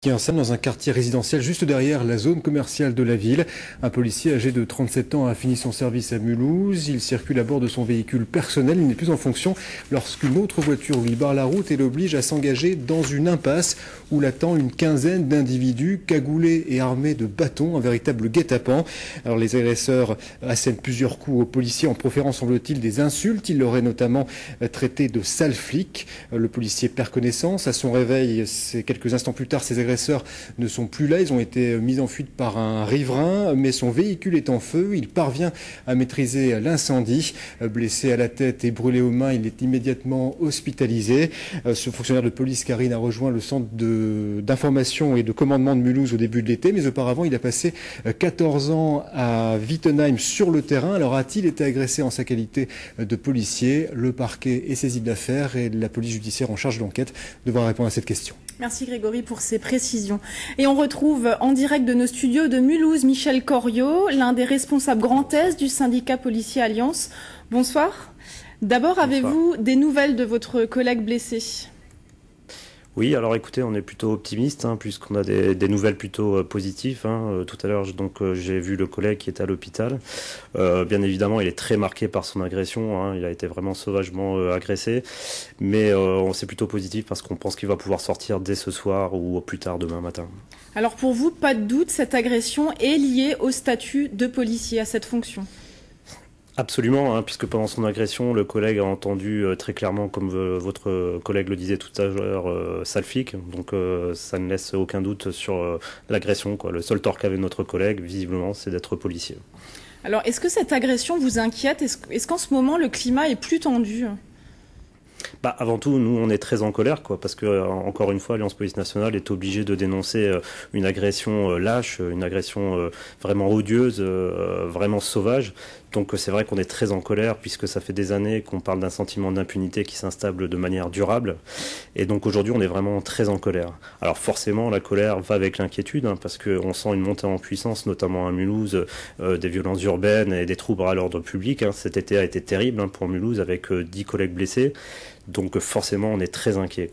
Qui installe dans un quartier résidentiel juste derrière la zone commerciale de la ville. Un policier âgé de 37 ans a fini son service à Mulhouse. Il circule à bord de son véhicule personnel. Il n'est plus en fonction lorsqu'une autre voiture lui barre la route et l'oblige à s'engager dans une impasse où l'attend une quinzaine d'individus cagoulés et armés de bâtons, un véritable guet-apens. Alors les agresseurs assènent plusieurs coups au policier en proférant, semble-t-il, des insultes. Il l'aurait notamment traité de sale flic. Le policier perd connaissance. À son réveil, quelques instants plus tard, ses agresseurs ne sont plus là, ils ont été mis en fuite par un riverain, mais son véhicule est en feu, il parvient à maîtriser l'incendie. Blessé à la tête et brûlé aux mains, il est immédiatement hospitalisé. Ce fonctionnaire de police, Karine, a rejoint le centre d'information et de commandement de Mulhouse au début de l'été, mais auparavant il a passé 14 ans à Wittenheim sur le terrain. Alors a-t-il été agressé en sa qualité de policier? Le parquet est saisi de l'affaire et la police judiciaire en charge de l'enquête devra répondre à cette question. Merci Grégory pour ces précisions. Et on retrouve en direct de nos studios de Mulhouse Michel Coriot, l'un des responsables Grand Est du syndicat policier Alliance. Bonsoir. D'abord, avez-vous des nouvelles de votre collègue blessé ? Oui, alors écoutez, on est plutôt optimiste puisqu'on a des nouvelles plutôt positives. Tout à l'heure, j'ai vu le collègue qui est à l'hôpital. Bien évidemment, il est très marqué par son agression. Il a été vraiment sauvagement agressé, mais c'est plutôt positif parce qu'on pense qu'il va pouvoir sortir dès ce soir ou au plus tard demain matin. Alors pour vous, pas de doute, cette agression est liée au statut de policier, à cette fonction ? Absolument, puisque pendant son agression, le collègue a entendu très clairement, comme votre collègue le disait tout à l'heure, sale flic. Donc ça ne laisse aucun doute sur l'agression. Le seul tort qu'avait notre collègue, visiblement, c'est d'être policier. Alors, est-ce que cette agression vous inquiète ? Est-ce qu'en ce moment, le climat est plus tendu ? Avant tout, nous, on est très en colère, parce que, encore une fois, l'Alliance Police Nationale est obligée de dénoncer une agression lâche, une agression vraiment odieuse, vraiment sauvage. Donc c'est vrai qu'on est très en colère puisque ça fait des années qu'on parle d'un sentiment d'impunité qui s'installe de manière durable. Et donc aujourd'hui, on est vraiment très en colère. Alors forcément, la colère va avec l'inquiétude parce qu'on sent une montée en puissance, notamment à Mulhouse, des violences urbaines et des troubles à l'ordre public. Cet été a été terrible pour Mulhouse avec 10 collègues blessés. Donc forcément, on est très inquiet.